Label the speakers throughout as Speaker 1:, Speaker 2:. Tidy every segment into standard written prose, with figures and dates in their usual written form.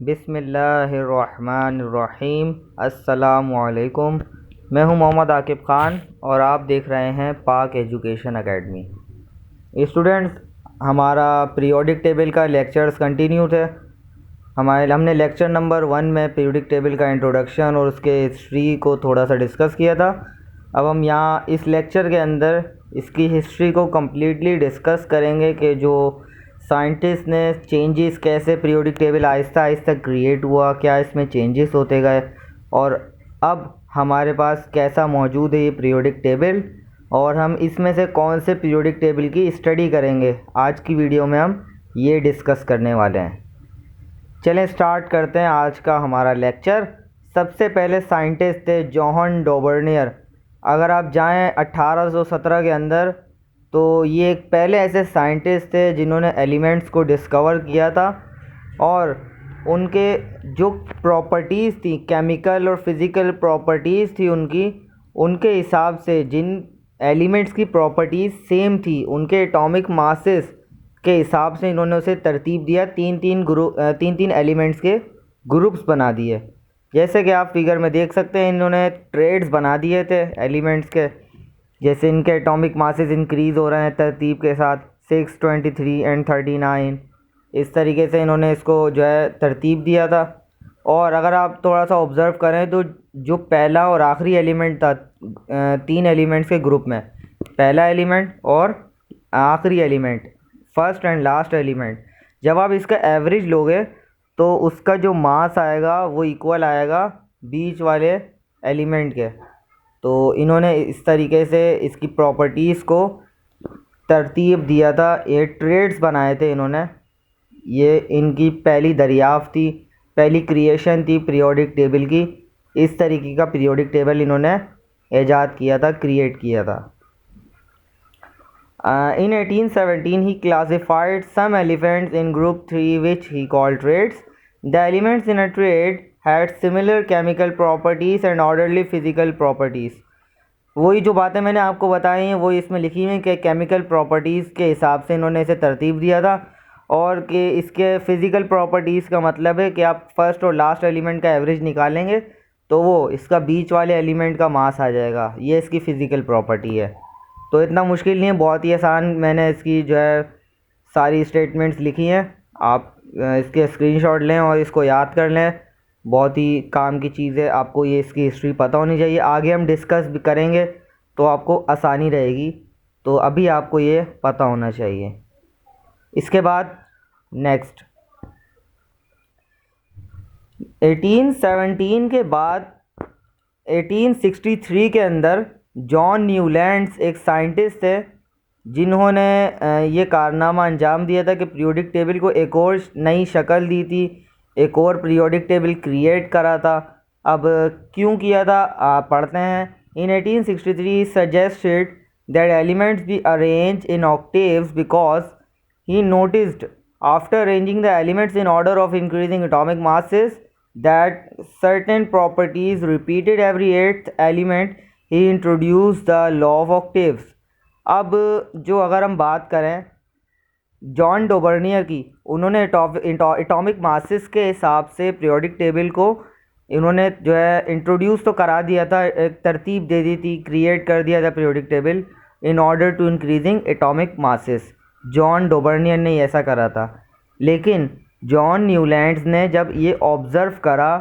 Speaker 1: बिस्मिल्लाहिर्रहमानिर्रहीम। अस्सलामुअलैकुम। मैं हूं मोहम्मद आकिब ख़ान और आप देख रहे हैं पाक एजुकेशन एकेडमी। स्टूडेंट्स, हमारा पीरियोडिक टेबल का लेक्चर्स कंटिन्यू थे। हमने लेक्चर नंबर 1 में पीरियोडिक टेबल का इंट्रोडक्शन और उसके हिस्ट्री को थोड़ा सा डिस्कस किया था। अब हम यहाँ इस लेक्चर के अंदर इसकी हिस्ट्री को कम्प्लीटली डिस्कस करेंगे कि जो साइंटिस्ट ने चेंजेस कैसे periodic table Aahista Aahista create हुआ, क्या इसमें चेंजेस होते गए और अब हमारे पास कैसा मौजूद है ये पीरियोडिक टेबल, और हम इसमें से कौन से पीरियोडिक टेबल की स्टडी करेंगे। आज की वीडियो में हम ये डिस्कस करने वाले हैं। चलें स्टार्ट करते हैं आज का हमारा लेक्चर। सबसे पहले साइंटिस्ट थे जॉन डॉबर्नियर। अगर आप जाएं 1817 के अंदर, तो ये एक पहले ऐसे साइंटिस्ट थे जिन्होंने एलिमेंट्स को डिस्कवर किया था और उनके जो प्रॉपर्टीज़ थी, केमिकल और फिज़िकल प्रॉपर्टीज़ थी उनके हिसाब से जिन एलिमेंट्स की प्रॉपर्टीज़ सेम थी, उनके एटॉमिक मासेस के हिसाब से इन्होंने उसे तरतीब दिया। तीन तीन एलिमेंट्स के ग्रुप्स बना दिए। जैसे कि आप फिगर में देख सकते हैं, इन्होंने ट्रेड्स बना दिए थे एलिमेंट्स के। जैसे इनके एटॉमिक मासेस इंक्रीज़ हो रहे हैं तरतीब के साथ 6, 23 एंड 39। इस तरीके से इन्होंने इसको जो है तरतीब दिया था। और अगर आप थोड़ा सा ऑब्ज़र्व करें तो जो पहला और आखिरी एलिमेंट था, 3 एलिमेंट्स के ग्रुप में, पहला एलिमेंट और आखिरी element, first and last element, जब आप इसका एवरेज लोगे तो उसका जो मास आएगा वो इक्वल आएगा बीच वाले एलिमेंट के। तो इन्होंने इस तरीके से इसकी प्रॉपर्टीज़ को तरतीब दिया था। ये ट्रेड्स बनाए थे इन्होंने। ये इनकी पहली दरियाफ्त थी, पहली क्रिएशन थी पीरियोडिक टेबल की। इस तरीके का पीरियोडिक टेबल इन्होंने ईजाद किया था, क्रिएट किया था। In 1817 he classified some elements in group 3 which he called trades. The elements in a trade had similar chemical properties and orderly physical properties. वही जो बातें मैंने आपको बताई हैं वो इसमें लिखी हुई कि केमिकल प्रॉपर्टीज़ के हिसाब से इन्होंने इसे तरतीब दिया था, और कि इसके फ़िज़िकल प्रॉपर्टीज़ का मतलब है कि आप फर्स्ट और लास्ट एलिमेंट का एवरेज निकालेंगे तो वो इसका बीच वाले एलिमेंट का मास आ जाएगा। ये इसकी फ़िज़िकल प्रॉपर्टी है। तो इतना मुश्किल नहीं है, बहुत ही आसान मैंने इसकी जो है सारी स्टेटमेंट्स लिखी हैं। आप इसके स्क्रीनशॉट लें और इसको याद कर लें। बहुत ही काम की चीज़ है, आपको ये इसकी हिस्ट्री पता होनी चाहिए। आगे हम डिस्कस भी करेंगे तो आपको आसानी रहेगी, तो अभी आपको ये पता होना चाहिए। इसके बाद नेक्स्ट 1817 के बाद 1863 के अंदर जॉन न्यूलैंड्स एक साइंटिस्ट थे जिन्होंने ये कारनामा अंजाम दिया था कि पीरियोडिक टेबल को एक और नई शक्ल दी थी, एक और पीरियोडिक टेबल क्रिएट करा था। अब क्यों किया था पढ़ते हैं। इन 1863 suggested that elements be arrange in octaves because he noticed after arranging the elements in order of increasing atomic masses that certain properties repeated every 8th element. He introduce the law of octaves. अब जो अगर हम बात करें John डॉबर्नियर की, उन्होंने atomic masses के हिसाब से पीरियोडिक टेबल को इन्होंने जो है इंट्रोड्यूस तो करा दिया था, एक तरतीब दे दी थी, क्रिएट कर दिया था periodic table in order to increasing atomic masses. John Dobereiner ने ऐसा करा था। लेकिन जॉन न्यूलैंड्स ने जब ये ऑब्ज़र्व करा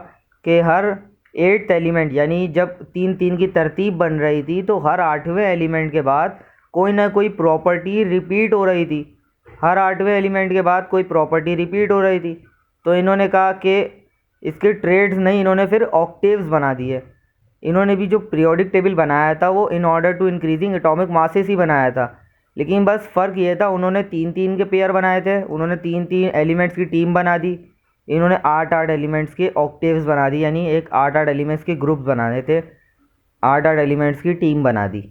Speaker 1: कि हर 8th एलिमेंट, यानी जब 3 की तरतीब बन रही थी तो हर 8वें एलिमेंट के बाद कोई ना कोई प्रॉपर्टी रिपीट हो रही थी। हर 8वें एलिमेंट के बाद कोई प्रॉपर्टी रिपीट हो रही थी। तो इन्होंने कहा कि इसके ट्रेड्स नहीं, इन्होंने फिर ऑक्टेव्स बना दिए। इन्होंने भी जो पीरियोडिक टेबल बनाया था वो in order to increasing atomic masses ही बनाया था, लेकिन बस फ़र्क ये था उन्होंने 3 के पेयर बनाए थे। उन्होंने 3 एलिमेंट्स की टीम बना दी। इन्होंने 8 एलिमेंट्स के ऑक्टेव्स बना दी, यानी एक 8 एलिमेंट्स के ग्रुप्स बनाने थे, 8 एलिमेंट्स की टीम बना दी।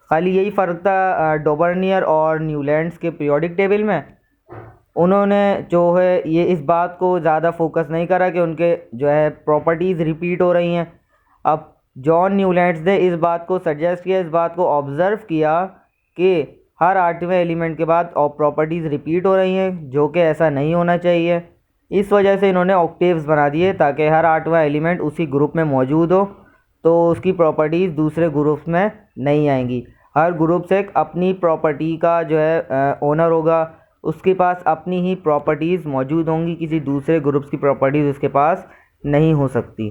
Speaker 1: खाली यही फ़र्क था डॉबर्नियर और न्यूलैंड्स के पीरियोडिक टेबल में। उन्होंने जो है ये इस बात को ज़्यादा फोकस नहीं करा कि उनके जो है प्रॉपर्टीज़ रिपीट हो रही हैं। अब जॉन न्यूलैंड्स ने इस बात को सजेस्ट किया, इस बात को ऑब्ज़र्व किया कि हर 8वें एलिमेंट के बाद प्रॉपर्टीज़ रिपीट हो रही हैं, जो कि ऐसा नहीं होना चाहिए। इस वजह से इन्होंने ऑक्टेव्स बना दिए ताकि हर 8वां एलिमेंट उसी ग्रुप में मौजूद हो, तो उसकी प्रॉपर्टीज़ दूसरे ग्रुप्स में नहीं आएंगी। हर ग्रुप से एक अपनी प्रॉपर्टी का जो है ओनर होगा, उसके पास अपनी ही प्रॉपर्टीज़ मौजूद होंगी, किसी दूसरे ग्रुप्स की प्रॉपर्टीज़ उसके पास नहीं हो सकती।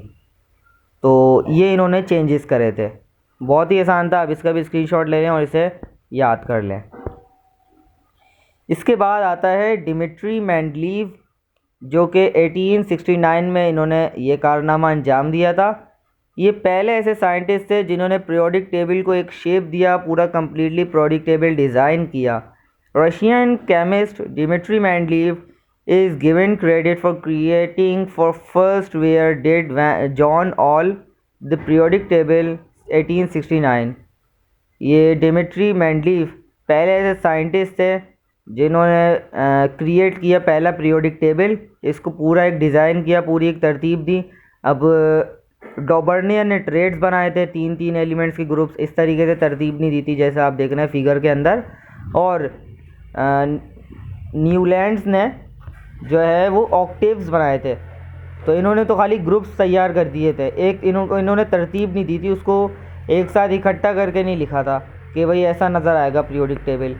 Speaker 1: तो ये इन्होंने चेंजेस करे थे। बहुत ही आसान था, अब इसका भी स्क्रीनशॉट ले लें और इसे याद कर लें। इसके बाद आता है डिमिट्री मेंडलीव, जो कि 1869 में इन्होंने ये कारनामा अंजाम दिया था। ये पहले ऐसे साइंटिस्ट थे जिन्होंने पीरियोडिक टेबल को एक शेप दिया, पूरा कम्प्लीटली पीरियोडिक टेबल डिज़ाइन किया। Russian chemist Dmitry Mendeleev is given credit for creating for first where did John All the periodic table 1869। ये डिमिट्री मेंडलीव पहले ऐसे साइंटिस्ट थे जिन्होंने क्रिएट किया पहला पीरियोडिक टेबल। इसको पूरा एक डिज़ाइन किया, पूरी एक तरतीब दी। अब डॉबर्नियर ने ट्रेड्स बनाए थे, 3-3 एलिमेंट्स के ग्रुप्स, इस तरीके से तरतीब नहीं दी थी जैसे आप देख रहे हैं फिगर के अंदर। और न्यूलैंड्स ने जो है वो ऑक्टेव्स बनाए थे। तो इन्होंने तो खाली ग्रुप्स तैयार कर दिए थे, एक इन्होंने तरतीब नहीं दी थी, उसको एक साथ इकट्ठा करके नहीं लिखा था कि भाई ऐसा नज़र आएगा पीरियोडिक टेबल।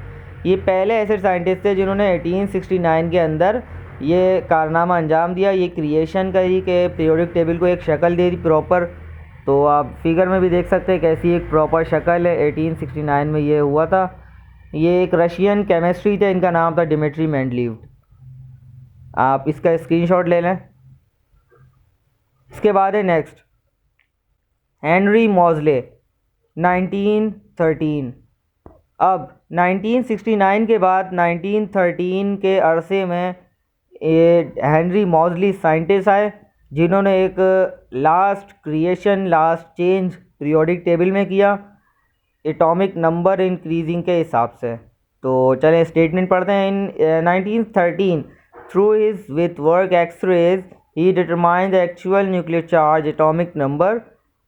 Speaker 1: ये पहले ऐसे साइंटिस्ट थे जिन्होंने 1869 के अंदर ये कारनामा अंजाम दिया, ये क्रिएशन करी कि पीरियोडिक टेबल को एक शक्ल दे दी प्रॉपर। तो आप फिगर में भी देख सकते हैं कैसी एक प्रॉपर शक्ल है, 1869 में ये हुआ था। ये एक रशियन केमिस्ट्री थे, इनका नाम था डिमिट्री मेंडलीव। आप इसका स्क्रीनशॉट ले लें। इसके बाद है नेक्स्ट हेनरी मॉजले 1913। अब 1969 के बाद 1913 के अरसे में ये हेनरी मॉजली साइंटिस्ट आए जिन्होंने एक last creation, last change periodic table में किया एटॉमिक नंबर इंक्रीजिंग के हिसाब से। तो चलें स्टेटमेंट पढ़ते हैं। इन 1913 through his with work X-rays he determined the actual nuclear charge, atomic number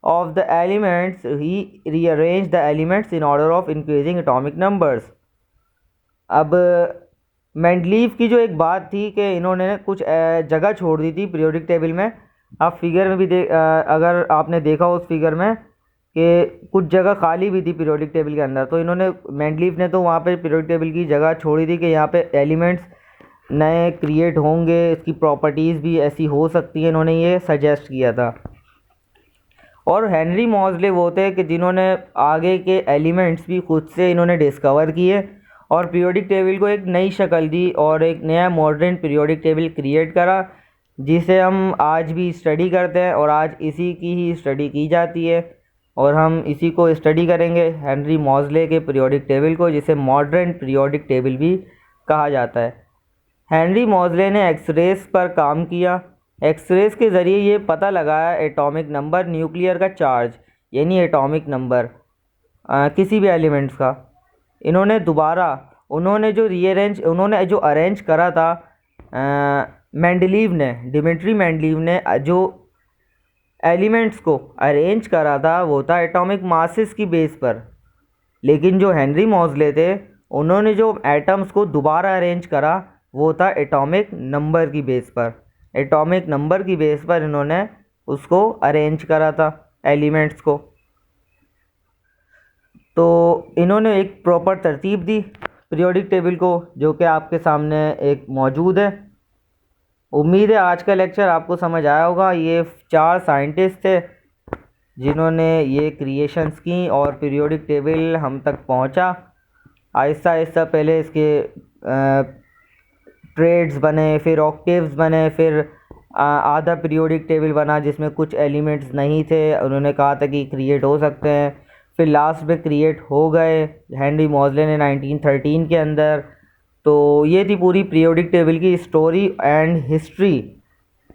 Speaker 1: of the elements. He rearranged the elements in order of increasing atomic numbers। अब मेंडलीव की जो एक बात थी कि इन्होंने कुछ जगह छोड़ दी थी पीरियोडिक टेबल में। आप फिगर में भी अगर आपने देखा उस फिगर में कि कुछ जगह खाली भी थी पीरियोडिक टेबल के अंदर, तो इन्होंने मेंडलीव ने तो वहाँ पे पीरियोडिक टेबल की जगह छोड़ी थी कि यहाँ पे एलिमेंट्स नए क्रिएट होंगे, इसकी प्रॉपर्टीज़ भी ऐसी हो सकती हैं, इन्होंने ये सजेस्ट किया था। और हेनरी मॉजले वो थे कि जिन्होंने आगे के एलिमेंट्स भी खुद से इन्होंने डिस्कवर किए और पीरियोडिक टेबल को एक नई शक्ल दी और एक नया मॉडर्न पीरियोडिक टेबल क्रिएट करा, जिसे हम आज भी स्टडी करते हैं और आज इसी की ही स्टडी की जाती है और हम इसी को स्टडी करेंगे, हेनरी मॉजले के पीरियोडिक टेबल को, जिसे मॉडर्न पीरियोडिक टेबल भी कहा जाता है। हेनरी मॉजले ने एक्सरेस पर काम किया। एक्सरेस के ज़रिए ये पता लगाया एटॉमिक नंबर, न्यूक्लियर का चार्ज यानी एटॉमिक नंबर किसी भी एलिमेंट्स का। उन्होंने जो अरेंज करा था डिमिट्री मेंडलीव ने जो एलिमेंट्स को अरेंज करा था वो था एटॉमिक मासेस की बेस पर, लेकिन जो हेनरी मॉजले थे उन्होंने जो एटम्स को दोबारा अरेंज करा वो था एटॉमिक नंबर की बेस पर। एटॉमिक नंबर की बेस पर इन्होंने उसको अरेंज करा था एलिमेंट्स को। तो इन्होंने एक प्रॉपर तरतीब दी पीरियोडिक टेबल को, जो कि आपके सामने एक मौजूद है। उम्मीद है आज का लेक्चर आपको समझ आया होगा। ये 4 साइंटिस्ट थे जिन्होंने ये क्रिएशंस की और पीरियोडिक टेबल हम तक पहुंचा। आहिस्ता आहिस्ता पहले इसके ट्रेड्स बने, फिर ऑक्टेव्स बने, फिर आधा पीरियोडिक टेबल बना जिसमें कुछ एलिमेंट्स नहीं थे, उन्होंने कहा था कि क्रिएट हो सकते हैं, फिर लास्ट में क्रिएट हो गए हेनरी मॉजले ने 1913 के अंदर। तो ये थी पूरी पीरियोडिक टेबल की स्टोरी एंड हिस्ट्री।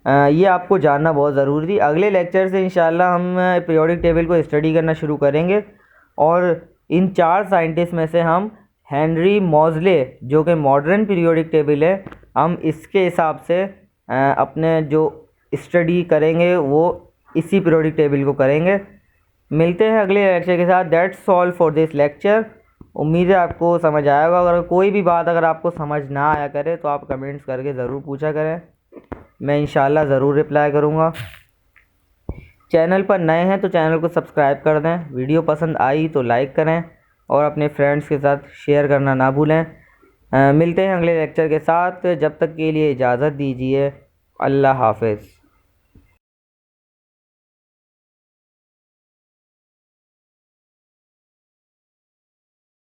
Speaker 1: ये आपको जानना बहुत ज़रूरी थी। अगले लेक्चर से इंशाल्लाह हम पीरियोडिक टेबल को स्टडी करना शुरू करेंगे और इन 4 साइंटिस्ट में से हम हेनरी मॉजले जो कि मॉडर्न पीरियोडिक टेबल है, हम इसके हिसाब से अपने जो स्टडी करेंगे वो इसी पीरियोडिक टेबल को करेंगे। मिलते हैं अगले लेक्चर के साथ। That's all for this lecture. उम्मीद है आपको समझ आएगा। अगर कोई भी बात अगर आपको समझ ना आया करे तो आप कमेंट्स करके ज़रूर पूछा करें। मैं इंशाल्लाह ज़रूर रिप्लाई करूँगा। चैनल पर नए हैं तो चैनल को सब्सक्राइब कर दें। वीडियो पसंद आई तो लाइक करें और अपने फ्रेंड्स के साथ शेयर करना ना भूलें। मिलते हैं अगले लेक्चर के साथ। जब तक के लिए इजाज़त दीजिए। अल्लाह हाफ़िज़।